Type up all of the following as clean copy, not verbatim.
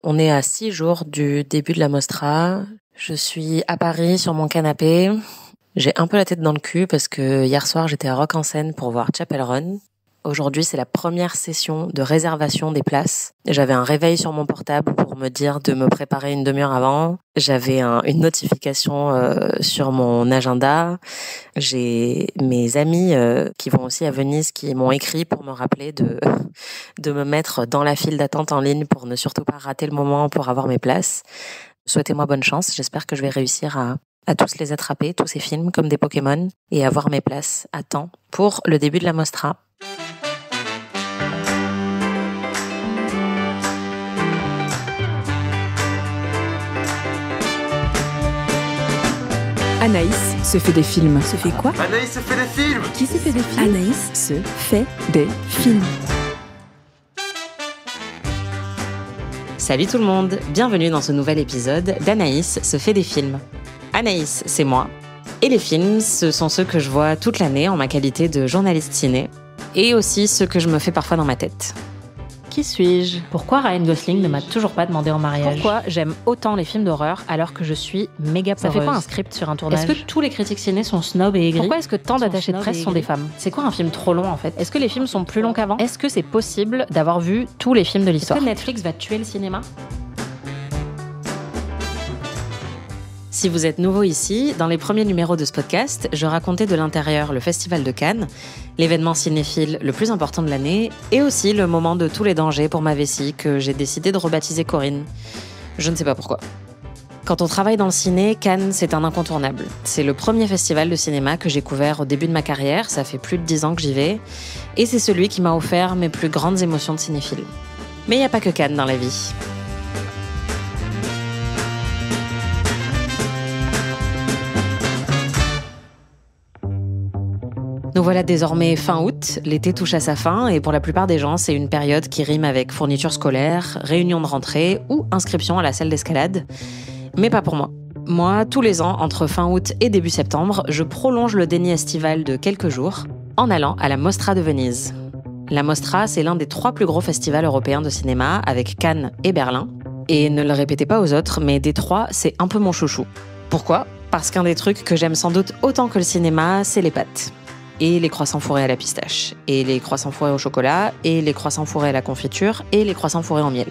On est à 6 jours du début de la Mostra. Je suis à Paris sur mon canapé. J'ai un peu la tête dans le cul parce que hier soir j'étais à Rock en Seine pour voir Chapel Roan. Aujourd'hui c'est la première session de réservation des places. J'avais un réveil sur mon portable pour me dire de me préparer une demi-heure avant. J'avais une notification sur mon agenda. J'ai mes amis qui vont aussi à Venise qui m'ont écrit pour me rappeler de me mettre dans la file d'attente en ligne pour ne surtout pas rater le moment pour avoir mes places. Souhaitez-moi bonne chance. J'espère que je vais réussir à tous les attraper, tous ces films comme des Pokémon, et avoir mes places à temps pour le début de la Mostra. Anaïs se fait des films. Se fait quoi? Anaïs se fait des films. Qui se fait des films? Anaïs se fait des films. Salut tout le monde, bienvenue dans ce nouvel épisode d'Anaïs se fait des films. Anaïs, c'est moi. Et les films, ce sont ceux que je vois toute l'année en ma qualité de journaliste ciné. Et aussi ceux que je me fais parfois dans ma tête. Qui suis-je? Pourquoi Ryan Gosling ne m'a toujours pas demandé en mariage? Pourquoi j'aime autant les films d'horreur alors que je suis méga peureuse? Ça fait pas un script sur un tournage? Est-ce que tous les critiques ciné sont snobs et aigris? Pourquoi est-ce que tant d'attachés de presse sont des femmes? C'est quoi un film trop long en fait? Est-ce que les films sont plus longs qu'avant? Est-ce que c'est possible d'avoir vu tous les films de l'histoire? Est-ce que Netflix va tuer le cinéma? Si vous êtes nouveau ici, dans les premiers numéros de ce podcast, je racontais de l'intérieur le Festival de Cannes, l'événement cinéphile le plus important de l'année, et aussi le moment de tous les dangers pour ma vessie que j'ai décidé de rebaptiser Corinne. Je ne sais pas pourquoi. Quand on travaille dans le ciné, Cannes, c'est un incontournable. C'est le premier festival de cinéma que j'ai couvert au début de ma carrière, ça fait plus de 10 ans que j'y vais, et c'est celui qui m'a offert mes plus grandes émotions de cinéphile. Mais il n'y a pas que Cannes dans la vie. Nous voilà désormais fin août, l'été touche à sa fin et pour la plupart des gens, c'est une période qui rime avec fourniture scolaire, réunion de rentrée ou inscription à la salle d'escalade. Mais pas pour moi. Moi, tous les ans, entre fin août et début septembre, je prolonge le déni estival de quelques jours en allant à la Mostra de Venise. La Mostra, c'est l'un des 3 plus gros festivals européens de cinéma avec Cannes et Berlin. Et ne le répétez pas aux autres, mais des 3, c'est un peu mon chouchou. Pourquoi ? Parce qu'un des trucs que j'aime sans doute autant que le cinéma, c'est les pâtes. Et les croissants fourrés à la pistache, et les croissants fourrés au chocolat, et les croissants fourrés à la confiture, et les croissants fourrés en miel.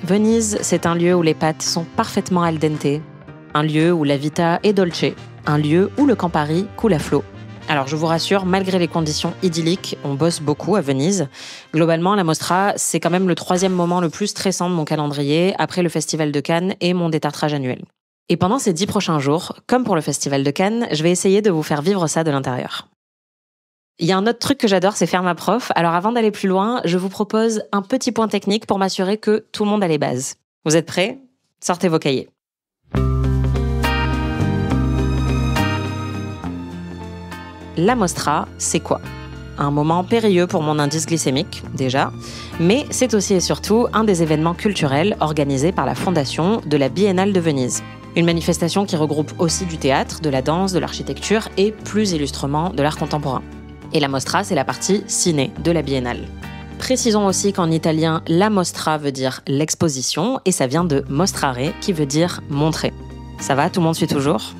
Venise, c'est un lieu où les pâtes sont parfaitement al dente, un lieu où la vita est dolce, un lieu où le Campari coule à flot. Alors je vous rassure, malgré les conditions idylliques, on bosse beaucoup à Venise. Globalement, la Mostra, c'est quand même le 3e moment le plus stressant de mon calendrier, après le Festival de Cannes et mon détartrage annuel. Et pendant ces 10 prochains jours, comme pour le Festival de Cannes, je vais essayer de vous faire vivre ça de l'intérieur. Il y a un autre truc que j'adore, c'est faire ma prof. Alors avant d'aller plus loin, je vous propose un petit point technique pour m'assurer que tout le monde a les bases. Vous êtes prêts ? Sortez vos cahiers. La Mostra, c'est quoi ? Un moment périlleux pour mon indice glycémique, déjà, mais c'est aussi et surtout un des événements culturels organisés par la Fondation de la Biennale de Venise. Une manifestation qui regroupe aussi du théâtre, de la danse, de l'architecture et plus illustrement de l'art contemporain. Et la Mostra, c'est la partie ciné de la Biennale. Précisons aussi qu'en italien, la Mostra veut dire l'exposition, et ça vient de mostrare, qui veut dire montrer. Ça va, tout le monde suit toujours ?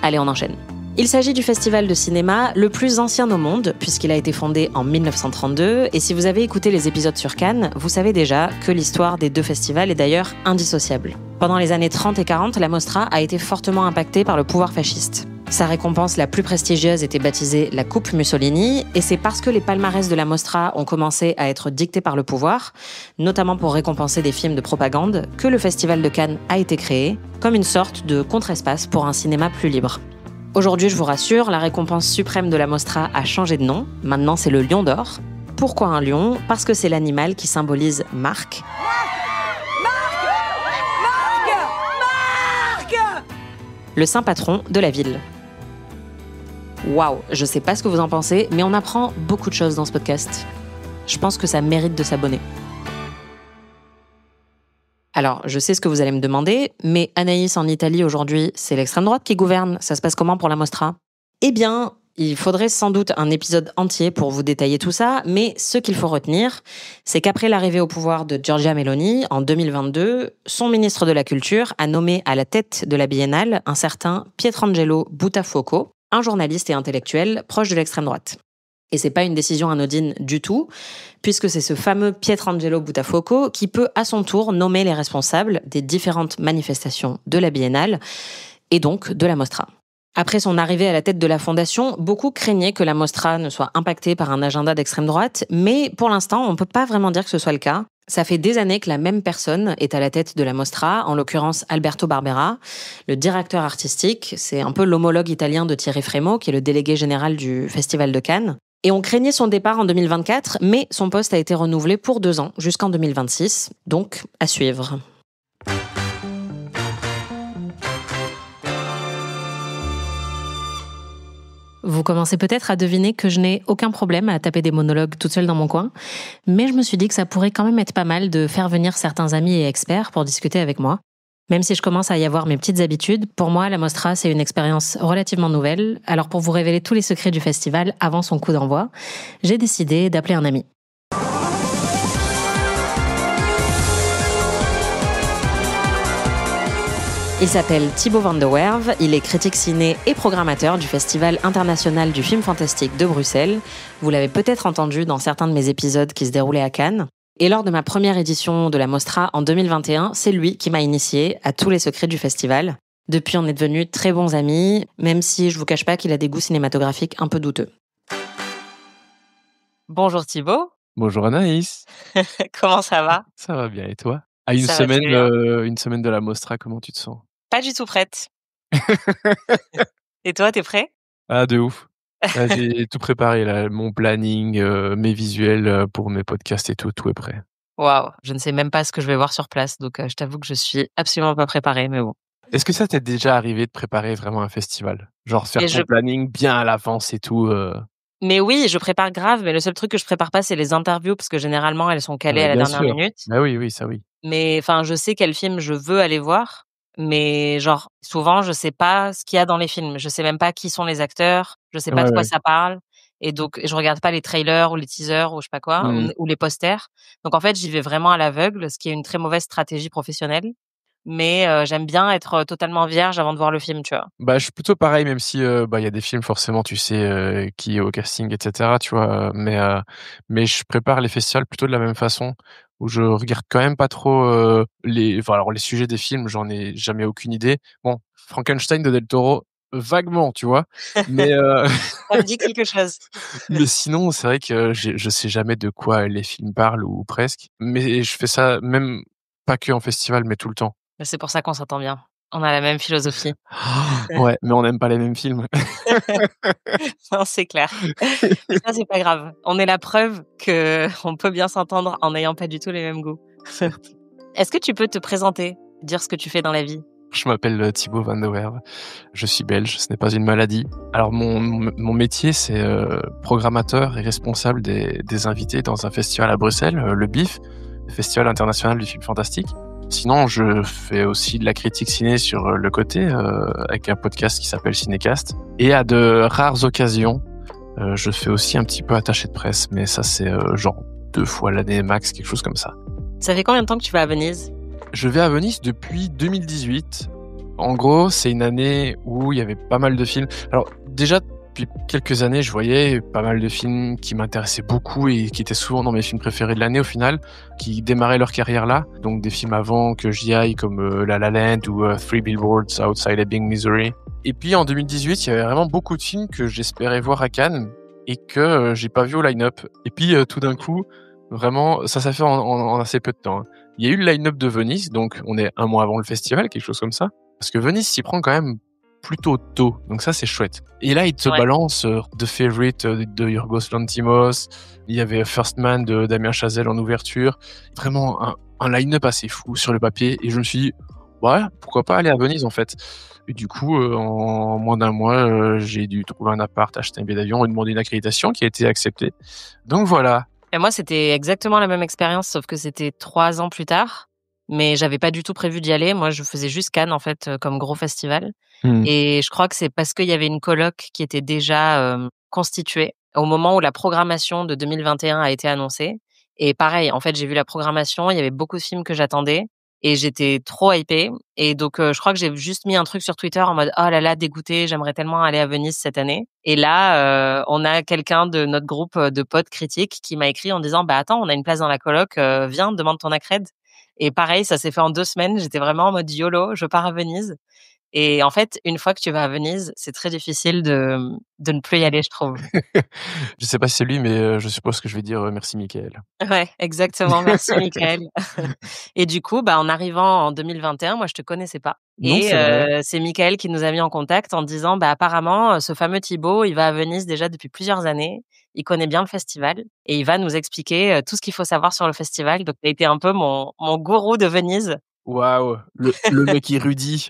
Allez, on enchaîne. Il s'agit du festival de cinéma le plus ancien au monde, puisqu'il a été fondé en 1932, et si vous avez écouté les épisodes sur Cannes, vous savez déjà que l'histoire des 2 festivals est d'ailleurs indissociable. Pendant les années 30 et 40, la Mostra a été fortement impactée par le pouvoir fasciste. Sa récompense la plus prestigieuse était baptisée la Coupe Mussolini, et c'est parce que les palmarès de la Mostra ont commencé à être dictés par le pouvoir, notamment pour récompenser des films de propagande, que le Festival de Cannes a été créé, comme une sorte de contre-espace pour un cinéma plus libre. Aujourd'hui, je vous rassure, la récompense suprême de la Mostra a changé de nom, maintenant c'est le Lion d'Or. Pourquoi un lion ? Parce que c'est l'animal qui symbolise Marc. Le saint patron de la ville. Waouh, je sais pas ce que vous en pensez, mais on apprend beaucoup de choses dans ce podcast. Je pense que ça mérite de s'abonner. Alors, je sais ce que vous allez me demander, mais Anaïs en Italie aujourd'hui, c'est l'extrême droite qui gouverne. Ça se passe comment pour la Mostra ? Eh bien, Il faudrait sans doute un épisode entier pour vous détailler tout ça, mais ce qu'il faut retenir, c'est qu'après l'arrivée au pouvoir de Giorgia Meloni, en 2022, son ministre de la Culture a nommé à la tête de la Biennale un certain Pietrangelo Buttafuoco, un journaliste et intellectuel proche de l'extrême droite. Et c'est pas une décision anodine du tout, puisque c'est ce fameux Pietrangelo Buttafuoco qui peut à son tour nommer les responsables des différentes manifestations de la Biennale, et donc de la Mostra. Après son arrivée à la tête de la fondation, beaucoup craignaient que la Mostra ne soit impactée par un agenda d'extrême droite, mais pour l'instant, on ne peut pas vraiment dire que ce soit le cas. Ça fait des années que la même personne est à la tête de la Mostra, en l'occurrence Alberto Barbera, le directeur artistique. C'est un peu l'homologue italien de Thierry Frémaux, qui est le délégué général du Festival de Cannes. Et on craignait son départ en 2024, mais son poste a été renouvelé pour 2 ans, jusqu'en 2026. Donc, à suivre. Vous commencez peut-être à deviner que je n'ai aucun problème à taper des monologues toute seule dans mon coin, mais je me suis dit que ça pourrait quand même être pas mal de faire venir certains amis et experts pour discuter avec moi. Même si je commence à y avoir mes petites habitudes, pour moi, la Mostra, c'est une expérience relativement nouvelle. Alors pour vous révéler tous les secrets du festival avant son coup d'envoi, j'ai décidé d'appeler un ami. Il s'appelle Thibaut van der Werve, il est critique ciné et programmateur du Festival international du film fantastique de Bruxelles. Vous l'avez peut-être entendu dans certains de mes épisodes qui se déroulaient à Cannes. Et lors de ma première édition de la Mostra en 2021, c'est lui qui m'a initiée à tous les secrets du festival. Depuis, on est devenus très bons amis, même si je vous cache pas qu'il a des goûts cinématographiques un peu douteux. Bonjour Thibaut. Bonjour Anaïs. Comment ça va ? Ça va bien et toi ? À une Ça va très bien. semaine de la Mostra, comment tu te sens ? Pas du tout prête. Et toi, t'es prêt ? Ah, de ouf. Là, j'ai tout préparé, là, mon planning, mes visuels pour mes podcasts et tout est prêt. Waouh, je ne sais même pas ce que je vais voir sur place, donc je t'avoue que je suis absolument pas préparée, mais bon. Est-ce que ça t'est déjà arrivé de préparer vraiment un festival ? Genre faire Et ton planning bien à l'avance et tout Mais oui, je prépare grave, mais le seul truc que je prépare pas, c'est les interviews, parce que généralement, elles sont calées à la bien dernière sûr. minute. Bah oui, ça oui. Mais enfin, je sais quel film je veux aller voir, mais genre, souvent, je sais pas ce qu'il y a dans les films. Je sais même pas qui sont les acteurs, je sais pas de quoi Ouais. ça parle. Et donc, je regarde pas les trailers ou les teasers ou je sais pas quoi, ou les posters. Donc, en fait, j'y vais vraiment à l'aveugle, ce qui est une très mauvaise stratégie professionnelle. Mais j'aime bien être totalement vierge avant de voir le film, tu vois. Bah, je suis plutôt pareil, même si bah il y a des films forcément, tu sais qui est au casting, etc. Tu vois. Mais je prépare les festivals plutôt de la même façon, où je regarde quand même pas trop les sujets des films, j'en ai jamais aucune idée. Bon, Frankenstein de Del Toro, vaguement, tu vois. Mais Ça me dit quelque chose. mais sinon, c'est vrai que je sais jamais de quoi les films parlent ou presque. Mais je fais ça même pas que en festival, mais tout le temps. C'est pour ça qu'on s'entend bien. On a la même philosophie. Ouais, mais on n'aime pas les mêmes films. Non, c'est clair. Mais ça, c'est pas grave. On est la preuve qu'on peut bien s'entendre en n'ayant pas du tout les mêmes goûts. Est-ce que tu peux te présenter, dire ce que tu fais dans la vie ? Je m'appelle Thibaut van der Werve. Je suis belge, ce n'est pas une maladie. Alors mon métier, c'est programmateur et responsable des invités dans un festival à Bruxelles, le BIF, le Festival international du film fantastique. Sinon, je fais aussi de la critique ciné sur le côté, avec un podcast qui s'appelle Cinécast. Et à de rares occasions, je fais aussi un petit peu attaché de presse, mais ça c'est genre 2 fois l'année max, quelque chose comme ça. Ça fait combien de temps que tu vas à Venise ? Je vais à Venise depuis 2018. En gros, c'est une année où il y avait pas mal de films. Alors déjà, depuis quelques années, je voyais pas mal de films qui m'intéressaient beaucoup et qui étaient souvent dans mes films préférés de l'année au final, qui démarraient leur carrière là. Donc des films avant que j'y aille comme La La Land ou Three Billboards Outside Ebbing, Missouri. Et puis en 2018, il y avait vraiment beaucoup de films que j'espérais voir à Cannes et que j'ai pas vu au line-up. Et puis tout d'un coup, vraiment, ça s'est fait en assez peu de temps. Il y a eu le line-up de Venise, donc on est 1 mois avant le festival, quelque chose comme ça. Parce que Venise s'y prend quand même plutôt tôt, donc ça c'est chouette. Et là, il te balance The Favorite de Yorgos Lanthimos, il y avait First Man de Damien Chazelle en ouverture. Vraiment un line-up assez fou sur le papier, et je me suis dit, ouais, pourquoi pas aller à Venise en fait. Et du coup, en moins d'1 mois, j'ai dû trouver un appart, acheter un billet d'avion et demander une accréditation qui a été acceptée. Donc voilà. Et moi, c'était exactement la même expérience, sauf que c'était 3 ans plus tard. mais j'avais pas du tout prévu d'y aller. Moi, je faisais juste Cannes, en fait, comme gros festival. Mmh. Et je crois que c'est parce qu'il y avait une coloc qui était déjà constituée au moment où la programmation de 2021 a été annoncée. Et pareil, en fait, j'ai vu la programmation, il y avait beaucoup de films que j'attendais et j'étais trop hypée. Et donc, je crois que j'ai juste mis un truc sur Twitter en mode « Oh là là, dégoûtée, j'aimerais tellement aller à Venise cette année ». Et là, on a quelqu'un de notre groupe de potes critiques qui m'a écrit en disant « Bah attends, on a une place dans la coloc, viens, demande ton accred ». Et pareil, ça s'est fait en 2 semaines. J'étais vraiment en mode YOLO, je pars à Venise. Et en fait, une fois que tu vas à Venise, c'est très difficile de ne plus y aller, je trouve. Je sais pas si c'est lui, mais je suppose que je vais dire, merci Michael. Ouais, exactement. Merci, Michael. Et du coup, bah, en arrivant en 2021, moi, je te connaissais pas. Non, Et c'est vrai. c'est Michael qui nous a mis en contact en disant, bah, apparemment, ce fameux Thibaut, il va à Venise déjà depuis plusieurs années. Il connaît bien le festival et il va nous expliquer tout ce qu'il faut savoir sur le festival. Donc, tu as été un peu mon gourou de Venise. Waouh, le mec érudit.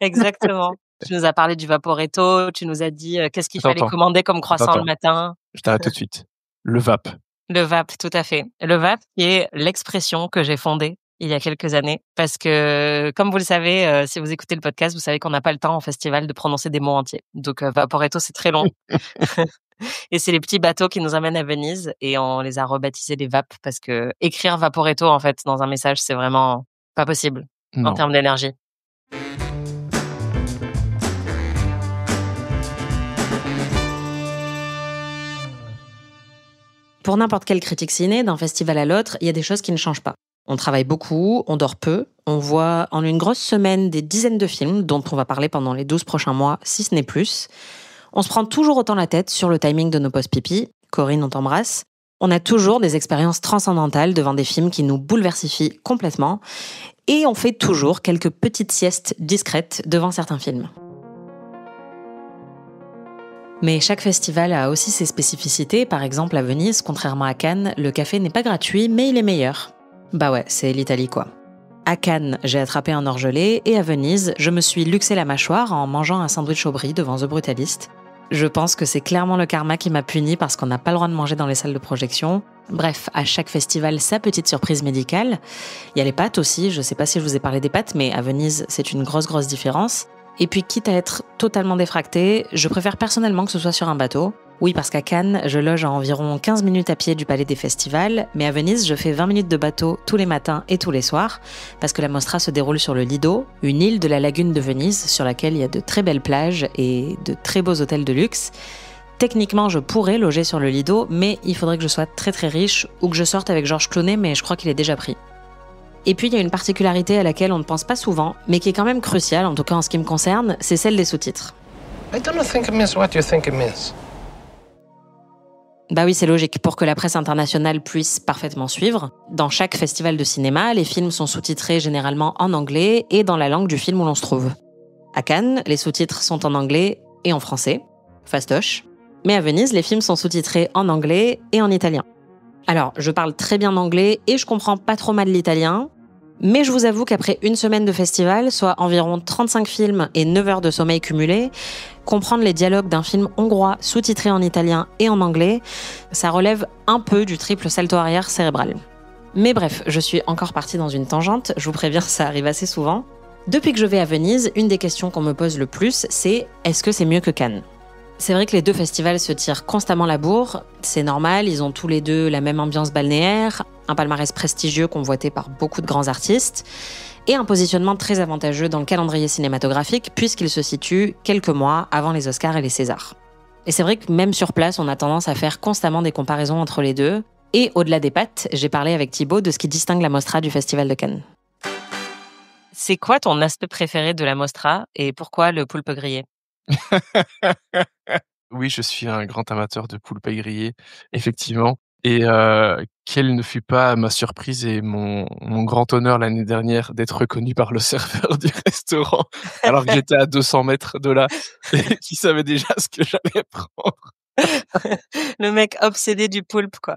Exactement. Tu nous as parlé du Vaporetto, tu nous as dit qu'est-ce qu'il fallait Attends. commander comme croissant Attends. le matin. Je t'arrête tout de suite. Le VAP. Le VAP, tout à fait. Le VAP qui est l'expression que j'ai fondée il y a quelques années parce que, comme vous le savez, si vous écoutez le podcast, vous savez qu'on n'a pas le temps en festival de prononcer des mots entiers. Donc, Vaporetto, c'est très long. Et c'est les petits bateaux qui nous amènent à Venise et on les a rebaptisés les VAP parce que écrire Vaporetto, en fait, dans un message, c'est vraiment pas possible en Non. termes d'énergie. Pour n'importe quelle critique ciné, d'un festival à l'autre, il y a des choses qui ne changent pas. On travaille beaucoup, on dort peu, on voit en une grosse semaine des dizaines de films dont on va parler pendant les 12 prochains mois, si ce n'est plus. On se prend toujours autant la tête sur le timing de nos pauses pipi. Corinne, on t'embrasse. On a toujours des expériences transcendantales devant des films qui nous bouleversifient complètement. Et on fait toujours quelques petites siestes discrètes devant certains films. Mais chaque festival a aussi ses spécificités. Par exemple, à Venise, contrairement à Cannes, le café n'est pas gratuit, mais il est meilleur. Bah ouais, c'est l'Italie quoi. À Cannes, j'ai attrapé un orgelé, et à Venise, je me suis luxé la mâchoire en mangeant un sandwich au brie devant The Brutalist. Je pense que c'est clairement le karma qui m'a puni parce qu'on n'a pas le droit de manger dans les salles de projection. Bref, à chaque festival, sa petite surprise médicale. Il y a les pâtes aussi, je sais pas si je vous ai parlé des pâtes, mais à Venise, c'est une grosse différence. Et puis, quitte à être totalement défracté, je préfère personnellement que ce soit sur un bateau. Oui, parce qu'à Cannes, je loge à environ 15 minutes à pied du palais des festivals, mais à Venise, je fais 20 minutes de bateau tous les matins et tous les soirs, parce que la Mostra se déroule sur le Lido, une île de la lagune de Venise, sur laquelle il y a de très belles plages et de très beaux hôtels de luxe. Techniquement, je pourrais loger sur le Lido, mais il faudrait que je sois très riche, ou que je sorte avec Georges Clooney, mais je crois qu'il est déjà pris. Et puis, il y a une particularité à laquelle on ne pense pas souvent, mais qui est quand même cruciale, en tout cas en ce qui me concerne, c'est celle des sous-titres. I don't think it means what you think it means. Bah oui, c'est logique. Pour que la presse internationale puisse parfaitement suivre, dans chaque festival de cinéma, les films sont sous-titrés généralement en anglais et dans la langue du film où l'on se trouve. À Cannes, les sous-titres sont en anglais et en français, fastoche. Mais à Venise, les films sont sous-titrés en anglais et en italien. Alors, je parle très bien anglais et je comprends pas trop mal l'italien, mais je vous avoue qu'après une semaine de festival, soit environ 35 films et 9 heures de sommeil cumulés, comprendre les dialogues d'un film hongrois sous-titré en italien et en anglais, ça relève un peu du triple salto arrière cérébral. Mais bref, je suis encore partie dans une tangente, je vous préviens, ça arrive assez souvent. Depuis que je vais à Venise, une des questions qu'on me pose le plus, c'est « est-ce que c'est mieux que Cannes ?» C'est vrai que les deux festivals se tirent constamment la bourre, c'est normal, ils ont tous les deux la même ambiance balnéaire, un palmarès prestigieux convoité par beaucoup de grands artistes, et un positionnement très avantageux dans le calendrier cinématographique puisqu'il se situe quelques mois avant les Oscars et les Césars. Et c'est vrai que même sur place, on a tendance à faire constamment des comparaisons entre les deux, et au-delà des pâtes, j'ai parlé avec Thibaut de ce qui distingue la Mostra du Festival de Cannes. C'est quoi ton aspect préféré de la Mostra et pourquoi le poulpe grillé ? Oui, je suis un grand amateur de poulpe grillé, effectivement. Et quelle ne fut pas ma surprise et mon grand honneur l'année dernière d'être reconnu par le serveur du restaurant, alors que j'étais à 200 mètres de là, et qui savait déjà ce que j'allais prendre. Le mec obsédé du poulpe, quoi.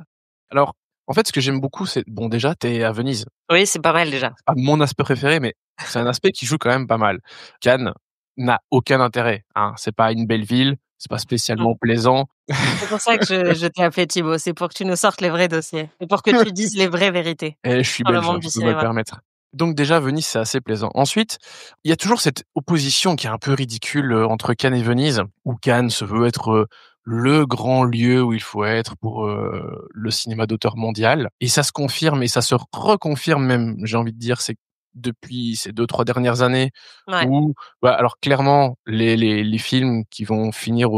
Alors, en fait, ce que j'aime beaucoup, c'est... Bon, déjà, t'es à Venise. Oui, c'est pas mal déjà. C'est pas mon aspect préféré, mais c'est un aspect qui joue quand même pas mal. Cannes n'a aucun intérêt, hein. C'est pas une belle ville, c'est pas spécialement plaisant. C'est pour ça que je t'ai appelé Thibaut, c'est pour que tu nous sortes les vrais dossiers et pour que tu dises les vraies vérités. Et je suis Dans le belge, monde hein, du je peux me le cinéma. permettre. Donc déjà, Venise, c'est assez plaisant. Ensuite, il y a toujours cette opposition qui est un peu ridicule entre Cannes et Venise, où Cannes se veut être le grand lieu où il faut être pour le cinéma d'auteur mondial. Et ça se confirme et ça se reconfirme même, j'ai envie de dire, c'est depuis ces 2-3 dernières années Ouais. où, alors clairement, les films qui vont finir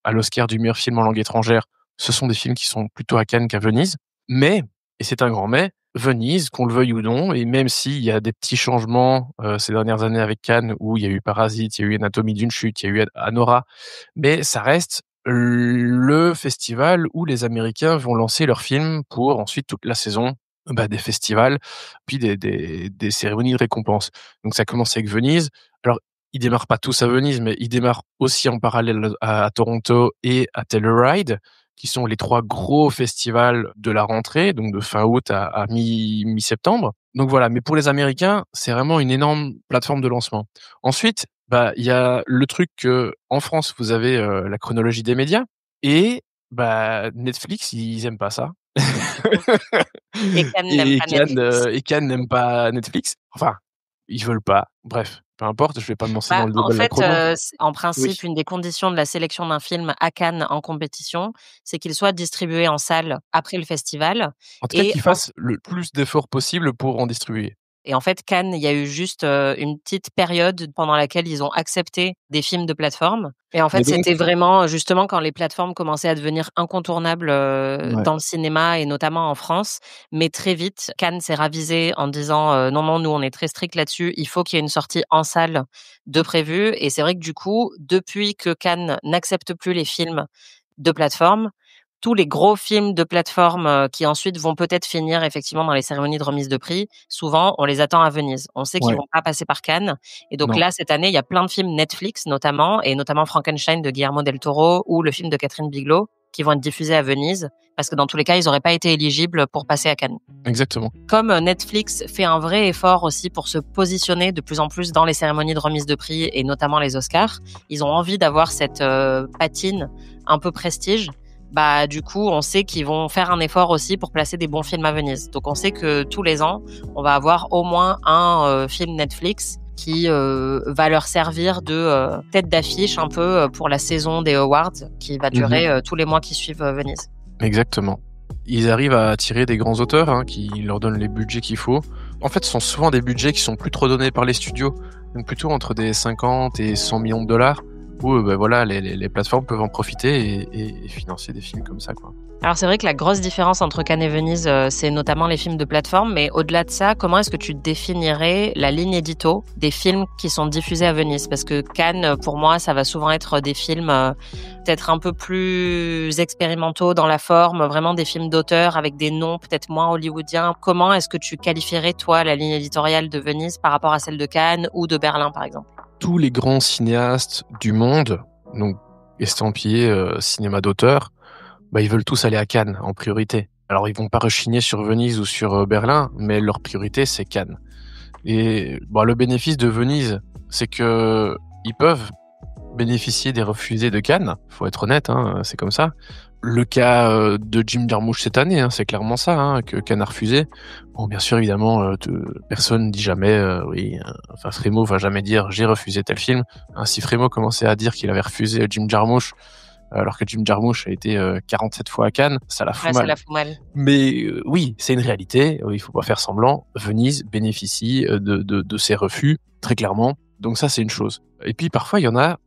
à l'Oscar du meilleur film en langue étrangère, ce sont des films qui sont plutôt à Cannes qu'à Venise. Mais, et c'est un grand mais, Venise, qu'on le veuille ou non, et même s'il y a des petits changements ces dernières années avec Cannes, où il y a eu Parasite, il y a eu Anatomie d'une chute, il y a eu Anora, mais ça reste le festival où les Américains vont lancer leurs films pour ensuite toute la saison des festivals, puis des cérémonies de récompense. Donc ça commence avec Venise. Alors ils démarrent pas tous à Venise, mais ils démarrent aussi en parallèle à Toronto et à Telluride, qui sont les 3 gros festivals de la rentrée, donc de fin août à mi-septembre. Donc voilà, mais pour les Américains, c'est vraiment une énorme plateforme de lancement. Ensuite, il y a le truc que en France, vous avez la chronologie des médias et Netflix, ils aiment pas ça. Et Cannes n'aime pas Netflix. Et Cannes n'aime pas Netflix. Enfin, ils veulent pas. Bref, peu importe, je vais pas me lancer dans le débat En de la fait, chrono. en principe, Oui. une des conditions de la sélection d'un film à Cannes en compétition, c'est qu'il soit distribué en salle après le festival. En tout cas, Et qu'ils fassent le plus d'efforts possible pour en distribuer. Et en fait, Cannes, il y a eu juste une petite période pendant laquelle ils ont accepté des films de plateforme. Et en Mais fait, donc c'était vraiment justement quand les plateformes commençaient à devenir incontournables ouais. dans le cinéma et notamment en France. Mais très vite, Cannes s'est ravisé en disant non, non, nous, on est très strict là-dessus. Il faut qu'il y ait une sortie en salle de prévu. Et c'est vrai que du coup, depuis que Cannes n'accepte plus les films de plateforme, tous les gros films de plateforme qui ensuite vont peut-être finir effectivement dans les cérémonies de remise de prix, souvent on les attend à Venise. On sait qu'ils Ouais. vont pas passer par Cannes. Et donc Non. là, cette année, il y a plein de films Netflix notamment, et notamment Frankenstein de Guillermo del Toro ou le film de Catherine Bigelow, qui vont être diffusés à Venise, parce que dans tous les cas, ils n'auraient pas été éligibles pour passer à Cannes. Exactement. Comme Netflix fait un vrai effort aussi pour se positionner de plus en plus dans les cérémonies de remise de prix, et notamment les Oscars, ils ont envie d'avoir cette patine un peu prestige. Du coup, on sait qu'ils vont faire un effort aussi pour placer des bons films à Venise. Donc, on sait que tous les ans, on va avoir au moins un film Netflix qui va leur servir de tête d'affiche un peu pour la saison des Awards qui va durer tous les mois qui suivent Venise. Exactement. Ils arrivent à attirer des grands auteurs qui leur donnent les budgets qu'il faut. En fait, ce sont souvent des budgets qui sont plus trop donnés par les studios, donc plutôt entre des 50 et 100 millions de dollars, où les plateformes peuvent en profiter et financer des films comme ça, quoi. Alors c'est vrai que la grosse différence entre Cannes et Venise, c'est notamment les films de plateforme, mais au-delà de ça, comment est-ce que tu définirais la ligne édito des films qui sont diffusés à Venise? Parce que Cannes, pour moi, ça va souvent être des films peut-être un peu plus expérimentaux dans la forme, vraiment des films d'auteur avec des noms peut-être moins hollywoodiens. Comment est-ce que tu qualifierais, toi, la ligne éditoriale de Venise par rapport à celle de Cannes ou de Berlin, par exemple? Tous les grands cinéastes du monde, donc estampillés cinéma d'auteur, ils veulent tous aller à Cannes en priorité. Alors ils vont pas rechigner sur Venise ou sur Berlin, mais leur priorité c'est Cannes. Et le bénéfice de Venise, c'est que ils peuvent bénéficier des refusés de Cannes. Faut être honnête, c'est comme ça. Le cas de Jim Jarmusch cette année, c'est clairement ça, que Cannes a refusé. Bon, bien sûr, évidemment, personne ne dit jamais, Frémaux va jamais dire j'ai refusé tel film. Si Frémaux commençait à dire qu'il avait refusé Jim Jarmusch, alors que Jim Jarmusch a été 47 fois à Cannes, ça la fout mal. Ça la fout mal. Mais oui, c'est une réalité, il faut pas faire semblant. Venise bénéficie de ces refus, très clairement. Donc ça, c'est une chose. Et puis parfois, il y en a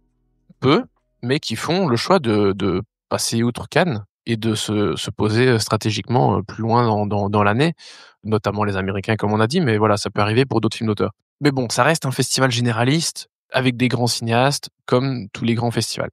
peu, mais qui font le choix de passer outre Cannes et de se poser stratégiquement plus loin dans l'année, notamment les Américains, comme on a dit, mais voilà, ça peut arriver pour d'autres films d'auteur. Mais bon, ça reste un festival généraliste, avec des grands cinéastes, comme tous les grands festivals.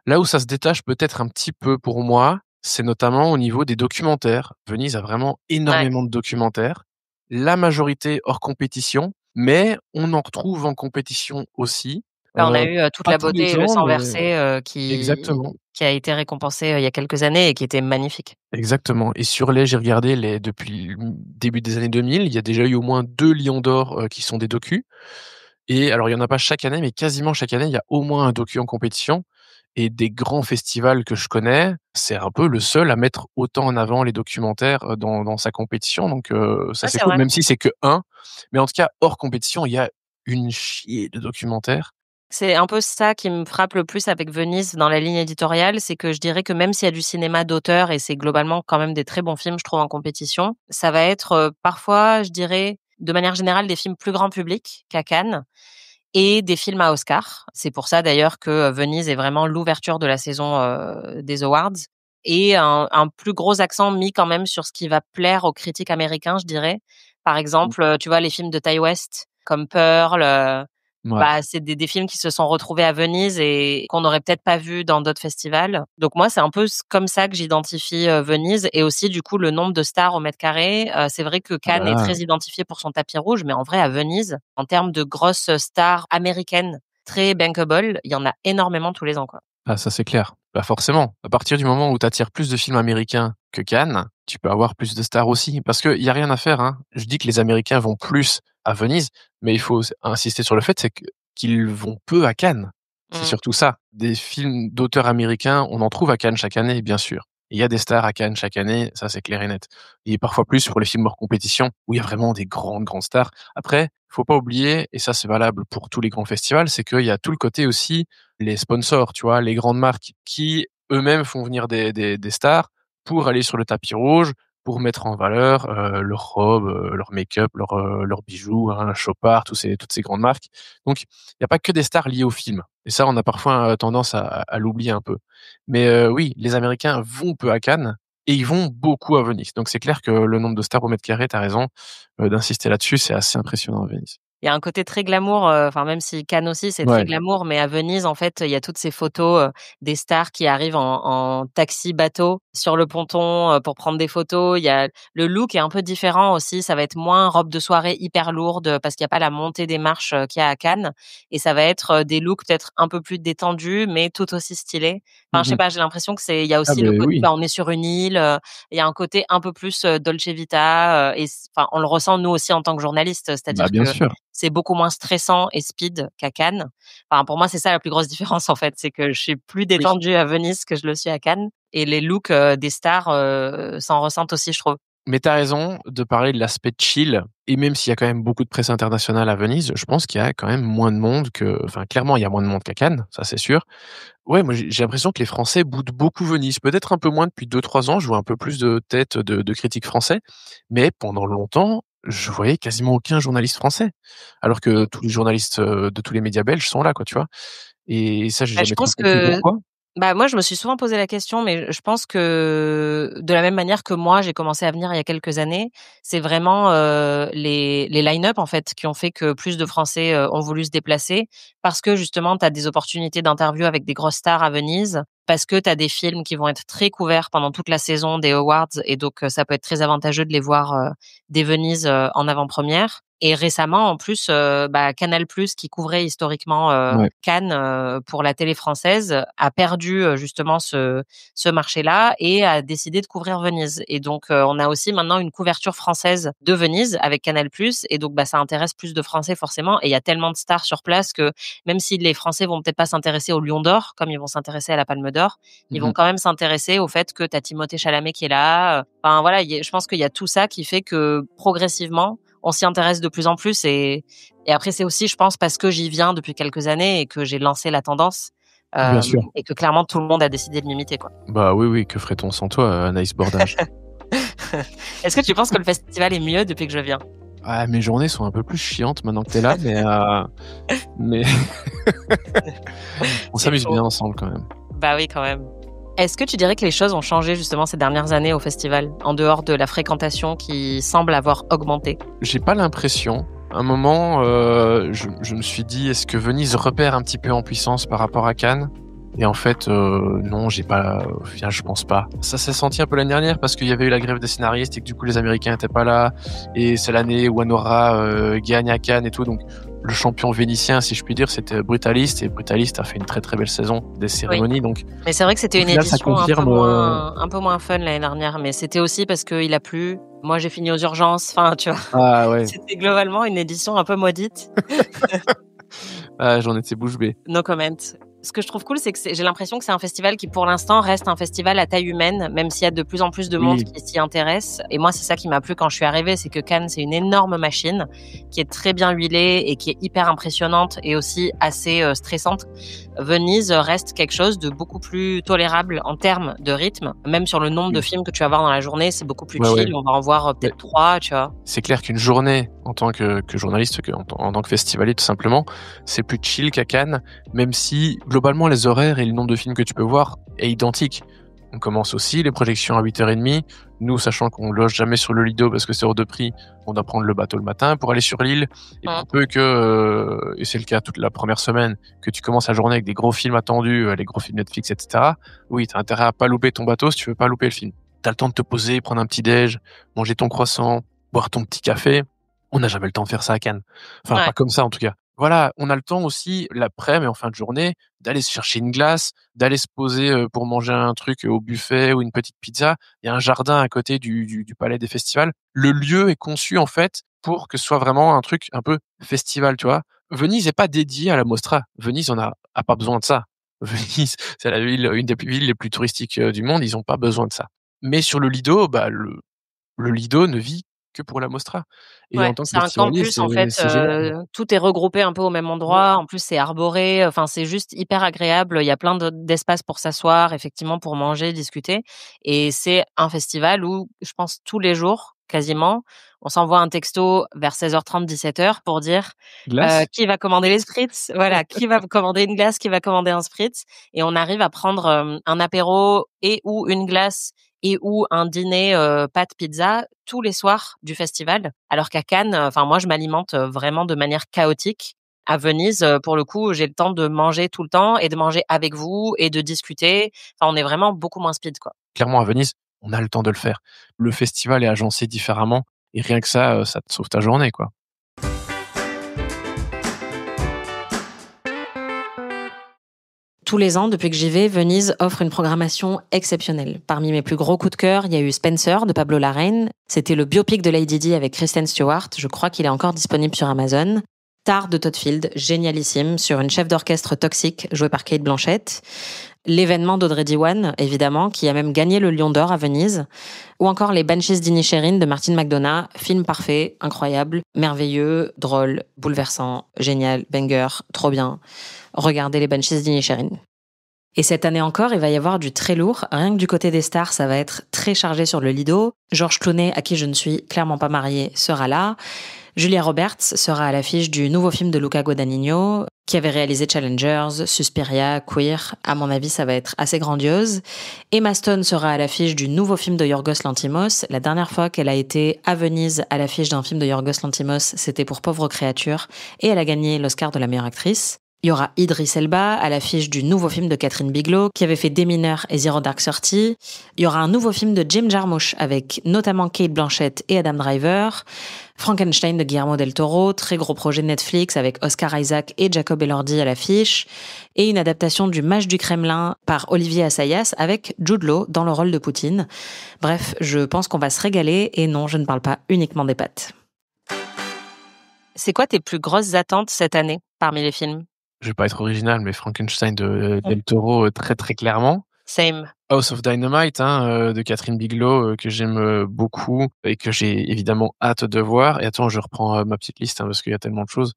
Là où ça se détache peut-être un petit peu pour moi, c'est notamment au niveau des documentaires. Venise a vraiment énormément de documentaires, la majorité hors compétition, mais on en retrouve en compétition aussi. On a eu Toute la beauté et le sang versé Exactement. qui a été récompensé il y a quelques années et qui était magnifique. Exactement. Et sur j'ai regardé depuis le début des années 2000, il y a déjà eu au moins 2 Lions d'or qui sont des docus. Et alors, il y en a pas chaque année, mais quasiment chaque année, il y a au moins un docu en compétition. Et des grands festivals que je connais, c'est un peu le seul à mettre autant en avant les documentaires dans sa compétition. Donc ça Ouais, c'est c'est cool, vrai. même si c'est que un. Mais en tout cas, hors compétition, il y a une chier de documentaires. C'est un peu ça qui me frappe le plus avec Venise dans la ligne éditoriale, c'est que je dirais que même s'il y a du cinéma d'auteur et c'est globalement quand même des très bons films, je trouve, en compétition, ça va être parfois, je dirais, de manière générale, des films plus grand public qu'à Cannes et des films à Oscar. C'est pour ça d'ailleurs que Venise est vraiment l'ouverture de la saison des Awards et un plus gros accent mis quand même sur ce qui va plaire aux critiques américains, je dirais. Par exemple, tu vois, les films de Ty West comme Pearl, Ouais. bah, c'est des films qui se sont retrouvés à Venise et qu'on n'aurait peut-être pas vus dans d'autres festivals. Donc moi, c'est un peu comme ça que j'identifie Venise et aussi du coup le nombre de stars au mètre carré. C'est vrai que Ah bah Cannes est là, très identifié pour son tapis rouge, mais en vrai à Venise, en termes de grosses stars américaines très bankable, il y en a énormément tous les ans, quoi. ah ça c'est clair. Bah forcément, à partir du moment où tu attires plus de films américains que Cannes, tu peux avoir plus de stars aussi. Parce qu'il y a rien à faire, hein. Je dis que les Américains vont plus à Venise, mais il faut insister sur le fait, qu'ils vont peu à Cannes. C'est Mmh. surtout ça. Des films d'auteurs américains, on en trouve à Cannes chaque année, bien sûr. Il y a des stars à Cannes chaque année, ça c'est clair et net. Et parfois plus pour les films hors compétition, où il y a vraiment des grandes stars. Après, faut pas oublier, et ça c'est valable pour tous les grands festivals, c'est qu'il y a tout le côté aussi les sponsors, tu vois, les grandes marques qui eux-mêmes font venir des stars pour aller sur le tapis rouge, pour mettre en valeur leurs robes, leur make-up, leurs bijoux, hein, Chopard, toutes ces grandes marques. Donc, il n'y a pas que des stars liées au film. Et ça, on a parfois tendance à l'oublier un peu. Mais oui, les Américains vont peu à Cannes et ils vont beaucoup à Venise. Donc, c'est clair que le nombre de stars au mètre carré, tu as raison d'insister là-dessus, c'est assez impressionnant à Venise. Il y a un côté très glamour, enfin même si Cannes aussi c'est très Ouais. glamour, mais à Venise en fait, il y a toutes ces photos, des stars qui arrivent en taxi bateau sur le ponton, pour prendre des photos. Il y a le look est un peu différent aussi, ça va être moins robe de soirée hyper lourde, parce qu'il y a pas la montée des marches, qu'il y a à Cannes et ça va être, des looks peut-être un peu plus détendus, mais tout aussi stylés. Enfin je sais Mmh. pas, j'ai l'impression que il y a Ah aussi le beh, côté, oui. bah, on est sur une île, il y a un côté un peu plus, dolce vita, et enfin on le ressent nous aussi en tant que journalistes, Bah, c'est-à-dire bien que sûr. c'est beaucoup moins stressant et speed qu'à Cannes. Enfin, pour moi, c'est ça la plus grosse différence, en fait. C'est que je suis plus Oui. détendue à Venise que je le suis à Cannes et les looks, des stars, s'en ressentent aussi, je trouve. Mais tu as raison de parler de l'aspect chill et même s'il y a quand même beaucoup de presse internationale à Venise, je pense qu'il y a quand même moins de monde enfin, clairement, il y a moins de monde qu'à Cannes, ça c'est sûr. Ouais, moi j'ai l'impression que les Français boudent beaucoup Venise. Peut-être un peu moins depuis 2-3 ans, je vois un peu plus de têtes de critiques français, mais pendant longtemps, je voyais quasiment aucun journaliste français. Alors que tous les journalistes, de tous les médias belges sont là, quoi, tu vois? Et ça, j'ai Bah, je jamais trop pense compris que pourquoi. Bah, moi, je me suis souvent posé la question, mais je pense que de la même manière que moi, j'ai commencé à venir il y a quelques années, c'est vraiment, les line-up, en fait, qui ont fait que plus de Français, ont voulu se déplacer parce que justement, tu as des opportunités d'interview avec des grosses stars à Venise, parce que tu as des films qui vont être très couverts pendant toute la saison des awards et donc ça peut être très avantageux de les voir, dès Venise, en avant-première et récemment, en plus, bah, Canal+ qui couvrait historiquement, Ouais. Cannes, pour la télé française, a perdu, justement ce marché-là et a décidé de couvrir Venise et donc on a aussi maintenant une couverture française de Venise avec Canal+ et donc bah, ça intéresse plus de Français forcément et il y a tellement de stars sur place que même si les Français vont peut-être pas s'intéresser au Lion d'or comme ils vont s'intéresser à la Palme d'or, ils Mmh vont mh. quand même s'intéresser au fait que tu as Timothée Chalamet qui est là, enfin voilà, je pense qu'il y a tout ça qui fait que progressivement, on s'y intéresse de plus en plus et après c'est aussi je pense parce que j'y viens depuis quelques années et que j'ai lancé la tendance, Bien sûr. et que clairement tout le monde a décidé de m'imiter, quoi. Bah, oui, oui, que ferait-on sans toi, Anaïs Bordage? Est-ce que tu penses que le festival est mieux depuis que je viens? Ah, mes journées sont un peu plus chiantes maintenant que tu es là, mais on C'est s'amuse faux. bien ensemble quand même. Bah oui, quand même. Est-ce que tu dirais que les choses ont changé justement ces dernières années au festival, en dehors de la fréquentation qui semble avoir augmenté? J'ai pas l'impression. À un moment, je me suis dit: «Est-ce que Venise repère un petit peu en puissance par rapport à Cannes?» Et en fait, non, j'ai pas au final, je pense pas. Ça s'est senti un peu l'année dernière parce qu'il y avait eu la grève des scénaristes et que du coup les Américains étaient pas là et c'est l'année où Anora, gagne à Cannes et tout, donc le champion vénitien, si je puis dire, c'était Brutalist et Brutalist a fait une très, très belle saison des Oui. cérémonies, donc Mais c'est vrai que c'était au une final ça édition confirme, un peu moins fun l'année dernière, mais c'était aussi parce qu'il a plu. Moi, j'ai fini aux urgences, enfin, tu vois? ah ouais, C'était globalement une édition un peu maudite. ah j'en étais bouche bée. No comment. Ce que je trouve cool, c'est que j'ai l'impression que c'est un festival qui, pour l'instant, reste un festival à taille humaine, même s'il y a de plus en plus de monde qui s'y intéresse. Et moi, c'est ça qui m'a plu quand je suis arrivée, c'est que Cannes, c'est une énorme machine qui est très bien huilée et qui est hyper impressionnante et aussi assez stressante. Venise reste quelque chose de beaucoup plus tolérable en termes de rythme. Même sur le nombre de films que tu vas voir dans la journée, c'est beaucoup plus chill. On va en voir peut-être 3, tu vois. C'est clair qu'une journée, en tant que journaliste, en tant que festivalier, tout simplement, c'est plus chill qu'à Cannes, même si globalement les horaires et le nombre de films que tu peux voir est identique. On commence aussi les projections à 8h30. Nous, sachant qu'on loge jamais sur le Lido parce que c'est hors de prix, on doit prendre le bateau le matin pour aller sur l'île. Et pour peu que, et c'est le cas toute la première semaine, que tu commences la journée avec des gros films attendus, les gros films Netflix, etc. Oui, t'as intérêt à pas louper ton bateau si tu veux pas louper le film. T'as le temps de te poser, prendre un petit déj, manger ton croissant, boire ton petit café. On n'a jamais le temps de faire ça à Cannes. Enfin, pas comme ça en tout cas. Voilà, on a le temps aussi, l'après-midi, en fin de journée, d'aller se chercher une glace, d'aller se poser pour manger un truc au buffet ou une petite pizza. Il y a un jardin à côté du palais des festivals. Le lieu est conçu, en fait, pour que ce soit vraiment un truc un peu festival, tu vois. Venise n'est pas dédiée à la Mostra. Venise, on a pas besoin de ça. Venise, c'est la ville, une des villes les plus touristiques du monde. Ils ont pas besoin de ça. Mais sur le Lido, le Lido ne vit que pour la Mostra. Et en tant que c'est un campus, en fait, tout est regroupé un peu au même endroit. En plus, c'est arboré. Enfin, c'est juste hyper agréable. Il y a plein d'espaces pour s'asseoir, effectivement, pour manger, discuter. Et c'est un festival où, je pense, tous les jours, quasiment, on s'envoie un texto vers 16h30, 17h pour dire qui va commander les spritz. Voilà, qui va commander une glace, qui va commander un spritz. Et on arrive à prendre un apéro et ou une glace et ou un dîner pâtes pizza tous les soirs du festival, alors qu'à Cannes, moi je m'alimente vraiment de manière chaotique. À Venise, pour le coup, j'ai le temps de manger tout le temps et de manger avec vous et de discuter. Enfin, on est vraiment beaucoup moins speed, quoi. Clairement, à Venise, on a le temps de le faire. Le festival est agencé différemment et rien que ça, ça te sauve ta journée, quoi. Tous les ans, depuis que j'y vais, Venise offre une programmation exceptionnelle. Parmi mes plus gros coups de cœur, il y a eu Spencer de Pablo Larraín. C'était le biopic de Lady Di avec Kristen Stewart. Je crois qu'il est encore disponible sur Amazon. Tar de Todd Field, génialissime, sur une chef d'orchestre toxique jouée par Cate Blanchett. L'événement d'Audrey Diwan, évidemment, qui a même gagné le Lion d'Or à Venise. Ou encore Les Banshees d'Inisherin de Martin McDonagh. Film parfait, incroyable, merveilleux, drôle, bouleversant, génial, banger, trop bien. Regardez Les Banshees d'Inisherin. Et cette année encore, il va y avoir du très lourd. Rien que du côté des stars, ça va être très chargé sur le Lido. George Clooney, à qui je ne suis clairement pas mariée, sera là. Julia Roberts sera à l'affiche du nouveau film de Luca Guadagnino, qui avait réalisé Challengers, Suspiria, Queer. À mon avis, ça va être assez grandiose. Emma Stone sera à l'affiche du nouveau film de Yorgos Lanthimos. La dernière fois qu'elle a été à Venise à l'affiche d'un film de Yorgos Lanthimos, c'était pour Pauvre créature, et elle a gagné l'Oscar de la meilleure actrice. Il y aura Idris Elba à l'affiche du nouveau film de Catherine Bigelow, qui avait fait Des Mineurs et Zero Dark Thirty. Il y aura un nouveau film de Jim Jarmusch avec notamment Cate Blanchett et Adam Driver. Frankenstein de Guillermo del Toro, très gros projet de Netflix avec Oscar Isaac et Jacob Elordi à l'affiche. Et une adaptation du Mage du Kremlin par Olivier Assayas avec Jude Law dans le rôle de Poutine. Bref, je pense qu'on va se régaler et non, je ne parle pas uniquement des pâtes. C'est quoi tes plus grosses attentes cette année parmi les films ? Je vais pas être original, mais Frankenstein de Del Toro, très très clairement. Same. House of Dynamite, de Catherine Bigelow, que j'aime beaucoup et que j'ai évidemment hâte de voir. Et attends, je reprends ma petite liste parce qu'il y a tellement de choses.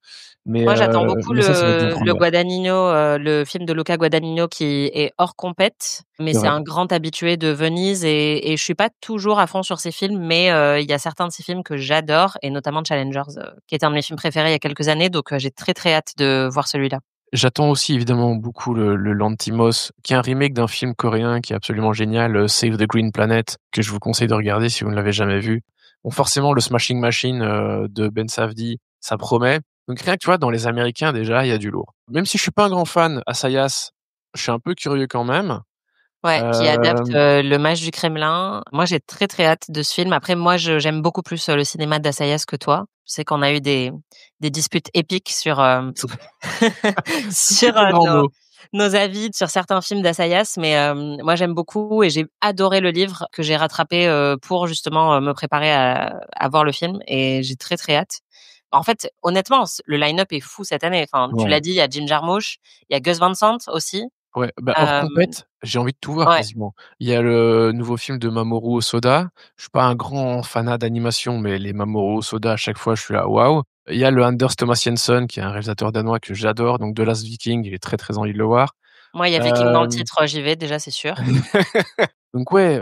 Mais moi, j'attends beaucoup le Guadagnino, le film de Luca Guadagnino qui est hors compète, mais c'est un grand habitué de Venise et je suis pas toujours à fond sur ces films, mais il y a certains de ces films que j'adore et notamment Challengers, qui était un de mes films préférés il y a quelques années, donc j'ai très très hâte de voir celui-là. J'attends aussi évidemment beaucoup le Lanthimos, qui est un remake d'un film coréen qui est absolument génial, Save the Green Planet, que je vous conseille de regarder si vous ne l'avez jamais vu. Bon, forcément, le Smashing Machine de Ben Safdie, ça promet. Donc rien que tu vois, dans les Américains déjà, il y a du lourd. Même si je suis pas un grand fan, Assayas, je suis un peu curieux quand même. Ouais, qui adapte le Mage du Kremlin. Moi, j'ai très très hâte de ce film. Après, moi, j'aime beaucoup plus le cinéma d'Assayas que toi. Je sais qu'on a eu des disputes épiques sur sur nos avis sur certains films d'Assayas, mais moi j'aime beaucoup et j'ai adoré le livre que j'ai rattrapé pour justement me préparer à voir le film et j'ai très très hâte. En fait, honnêtement, le line-up est fou cette année. Enfin, tu Ouais. l'as dit, il y a Jim Jarmusch, il y a Gus Van Sant aussi. Ouais, hors Euh, compète, j'ai envie de tout voir ouais. quasiment. Il y a le nouveau film de Mamoru Hosoda. Je suis pas un grand fanat d'animation, mais les Mamoru Hosoda, à chaque fois, je suis là, waouh. Il y a le Anders Thomas Jensen, qui est un réalisateur danois que j'adore, donc The Last Viking, j'ai très très envie de le voir. Moi, il y a Viking dans le titre, j'y vais déjà, c'est sûr. Donc ouais,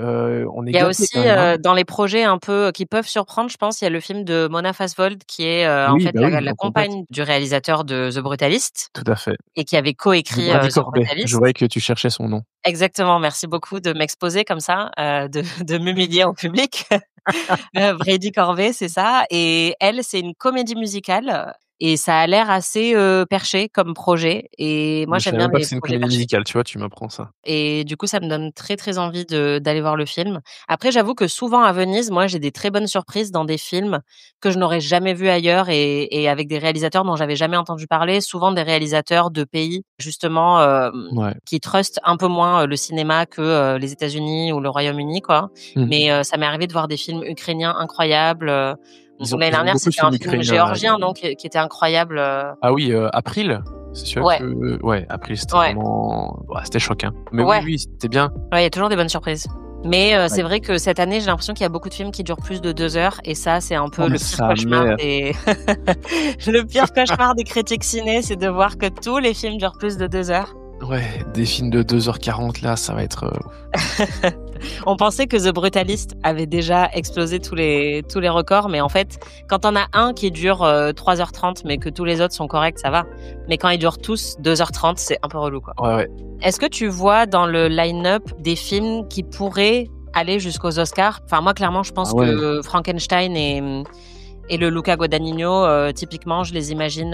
on est Il y a gâtés aussi quand même, hein. dans les projets un peu qui peuvent surprendre, je pense, il y a le film de Mona Fastvold qui est en Oui, fait bah oui, la en compète. compagne du réalisateur de The Brutalist Tout à fait. et qui avait De coécrit Brady The Corbet. Je Brutalist. voyais que tu cherchais son nom. Exactement, merci beaucoup de m'exposer comme ça, de m'humilier en public. Brady Corbet, c'est ça. Et elle, c'est une comédie musicale et ça a l'air assez perché comme projet. Et moi, Mais je j'aime savais bien même pas les que c'est une projets comédie perchés. musicale, tu vois, tu m'apprends ça. Et du coup, ça me donne très, très envie d'aller voir le film. Après, j'avoue que souvent à Venise, moi, j'ai des très bonnes surprises dans des films que je n'aurais jamais vus ailleurs et avec des réalisateurs dont j'avais jamais entendu parler. Souvent des réalisateurs de pays, justement, Ouais. qui trustent un peu moins le cinéma que les États-Unis ou le Royaume-Uni, quoi. Mmh. Mais ça m'est arrivé de voir des films ukrainiens incroyables. L'année Ils ont dernière, beaucoup de c'était un films film ukrainiens, là. géorgien, donc qui était incroyable. Ah oui, April, c'est sûr Ouais. que ouais, April, c'était Ouais. vraiment c'était choquant. Mais Ouais. oui, c'était bien. Ouais, il y a toujours des bonnes surprises. Mais c'est vrai que cette année, j'ai l'impression qu'il y a beaucoup de films qui durent plus de 2 heures. Et ça, c'est un peu Oh, le mais pire sa cauchemar mère. des... le pire cauchemar des critiques ciné, c'est de voir que tous les films durent plus de 2 heures. Ouais, des films de 2h40 là, ça va être On pensait que The Brutalist avait déjà explosé tous les records, mais en fait, quand on a un qui dure 3h30, mais que tous les autres sont corrects, ça va. Mais quand ils durent tous 2h30, c'est un peu relou, quoi. ouais. Est-ce que tu vois dans le line-up des films qui pourraient aller jusqu'aux Oscars? Enfin, moi, clairement, je pense Ah ouais. que Frankenstein et le Luca Guadagnino, typiquement, je les imagine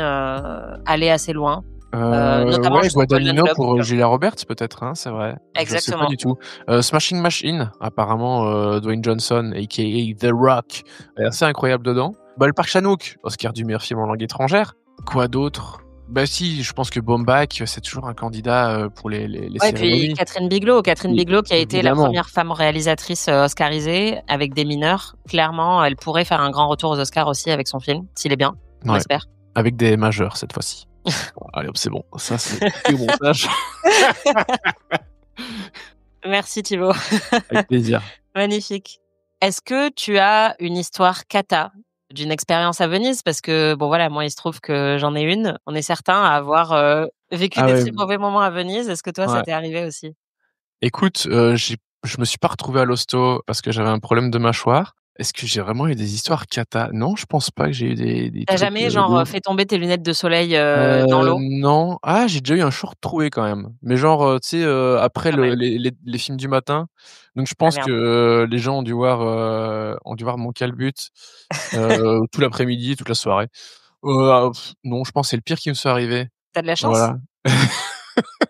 aller assez loin. Notamment Ouais, jusqu'au Golden Guadagnino Globe. pour Julia Roberts peut-être, hein, c'est vrai. Je sais pas Exactement. du tout. Smashing Machine, apparemment, Dwayne Johnson, aka The Rock, est assez incroyable dedans. Le Park Chan-wook, Oscar du meilleur film en langue étrangère. Quoi d'autre? Si, je pense que Baumbach, c'est toujours un candidat pour les Ouais, puis cérémonies. Catherine Bigelow qui a été la Évidemment. première femme réalisatrice oscarisée avec des mineurs. Clairement, elle pourrait faire un grand retour aux Oscars aussi avec son film, s'il est bien, on Ouais. espère. Avec des majeurs cette fois-ci. Bon, allez hop, c'est bon. Ça, c'est au montage. Merci Thibaut. Avec plaisir. Magnifique. Est-ce que tu as une histoire cata d'une expérience à Venise? Parce que, bon voilà, moi, il se trouve que j'en ai une. On est certains à avoir vécu Ah des ouais. très mauvais moments à Venise. Est-ce que toi, ça Ouais. t'est arrivé aussi? Écoute, je me suis pas retrouvé à l'hosto parce que j'avais un problème de mâchoire. Est-ce que j'ai vraiment eu des histoires cata? Non, je pense pas que j'ai eu des T'as trucs, jamais, de genre, ouf. fait tomber tes lunettes de soleil dans l'eau? Non. Ah, j'ai déjà eu un short troué quand même. Mais genre, tu sais, après Quand même. les films du matin. Donc je Ah pense merde. que les gens ont dû voir mon calbut tout l'après-midi, toute la soirée. Non, je pense que c'est le pire qui me soit arrivé. T'as de la chance? Voilà.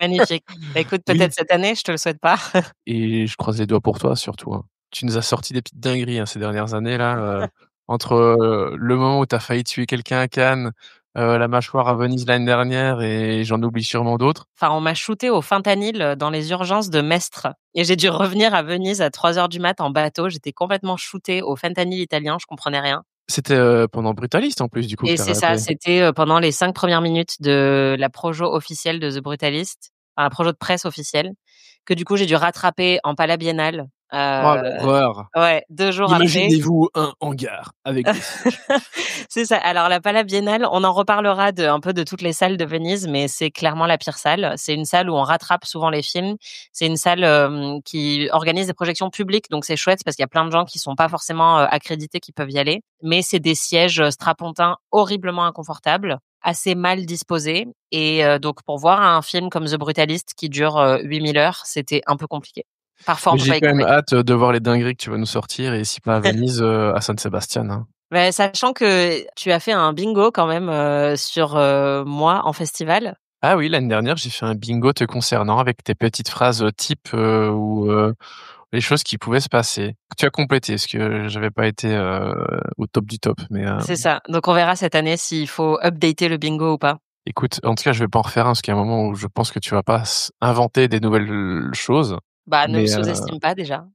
Magnifique. Bah, écoute, Oui. peut-être cette année, je te le souhaite pas. Et je croise les doigts pour toi surtout, hein. Tu nous as sorti des petites dingueries, hein, ces dernières années là, entre, le moment où tu as failli tuer quelqu'un à Cannes, la mâchoire à Venise l'année dernière et j'en oublie sûrement d'autres. Enfin, on m'a shooté au fentanyl dans les urgences de Mestre et j'ai dû revenir à Venise à 3h du mat en bateau. J'étais complètement shootée au fentanyl italien, je comprenais rien. C'était, pendant Brutalist en plus du coup que Et tu as c'est ça, raté. c'était pendant les 5 premières minutes de la projo officielle de The Brutalist, enfin la projo de presse officielle, que du coup j'ai dû rattraper en Pala Biennale. Oh l'horreur! Ouais, 2 jours après. Imaginez-vous un hangar avec des sièges. C'est ça. Alors la Pala Biennale, on en reparlera un peu de toutes les salles de Venise, mais c'est clairement la pire salle. C'est une salle où on rattrape souvent les films. C'est une salle qui organise des projections publiques, donc c'est chouette parce qu'il y a plein de gens qui sont pas forcément accrédités qui peuvent y aller. Mais c'est des sièges strapontins horriblement inconfortables, assez mal disposés. Et donc pour voir un film comme The Brutalist qui dure 8000 heures, c'était un peu compliqué. Parfois, on Mais peut j'ai pas y quand même couper. hâte de voir les dingueries que tu vas nous sortir et si pas à Venise, à San Sebastian, hein. Mais sachant que tu as fait un bingo quand même sur moi en festival. Ah oui, l'année dernière, j'ai fait un bingo te concernant avec tes petites phrases type ou les choses qui pouvaient se passer. Tu as complété parce que j'avais pas été au top du top. Mais C'est ça. Donc on verra cette année s'il faut updater le bingo ou pas. écoute, en tout cas, je vais pas en refaire un parce qu'il y a un moment où je pense que tu vas pas inventer des nouvelles choses. Bah, ne me Mais sous-estime pas déjà.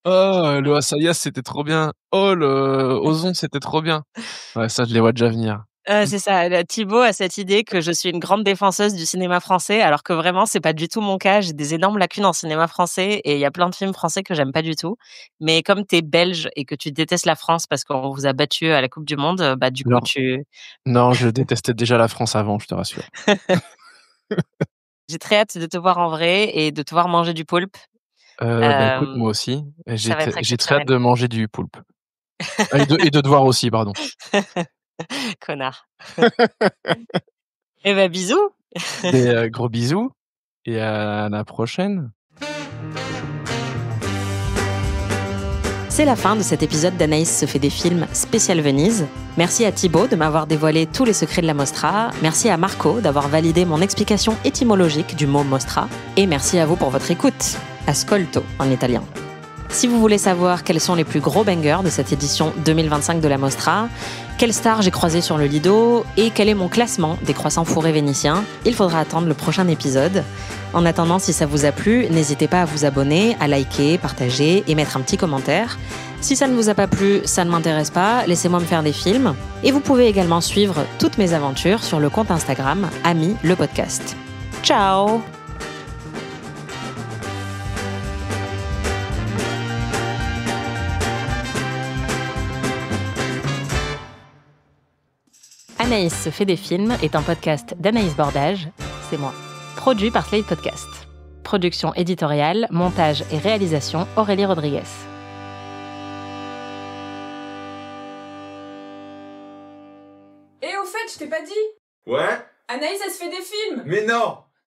Oh, le Asayas, c'était trop bien. Oh, le Ozon, c'était trop bien. Ouais, ça, je les vois déjà venir. C'est ça, Thibaut a cette idée que je suis une grande défenseuse du cinéma français, alors que vraiment, c'est pas du tout mon cas. J'ai des énormes lacunes en cinéma français et il y a plein de films français que j'aime pas du tout. Mais comme tu es belge et que tu détestes la France parce qu'on vous a battus à la Coupe du monde, bah, du coup, Non, non, je détestais déjà la France avant, je te rassure. j'ai très hâte de te voir en vrai et de te voir manger du poulpe. Écoute, moi aussi, Ça va être j'ai très hâte exceptionnel. de manger du poulpe. Et de te voir aussi, pardon. Connard. Eh ben, bisous. Des gros bisous et à la prochaine. C'est la fin de cet épisode d'Anaïs se fait des films spécial Venise. Merci à Thibaut de m'avoir dévoilé tous les secrets de la Mostra. Merci à Marco d'avoir validé mon explication étymologique du mot Mostra. Et merci à vous pour votre écoute. Ascolto en italien. Si vous voulez savoir quels sont les plus gros bangers de cette édition 2025 de la Mostra, quelle star j'ai croisé sur le Lido et quel est mon classement des croissants fourrés vénitiens, il faudra attendre le prochain épisode. En attendant, si ça vous a plu, n'hésitez pas à vous abonner, à liker, partager et mettre un petit commentaire. Si ça ne vous a pas plu, ça ne m'intéresse pas, laissez-moi me faire des films. Et vous pouvez également suivre toutes mes aventures sur le compte Instagram Ami le podcast. Ciao! Anaïs se fait des films est un podcast d'Anaïs Bordage, c'est moi. Produit par Slate Podcast. Production éditoriale, montage et réalisation Aurélie Rodriguez. Et au fait, je t'ai pas dit. Ouais? Anaïs, elle se fait des films. Mais non!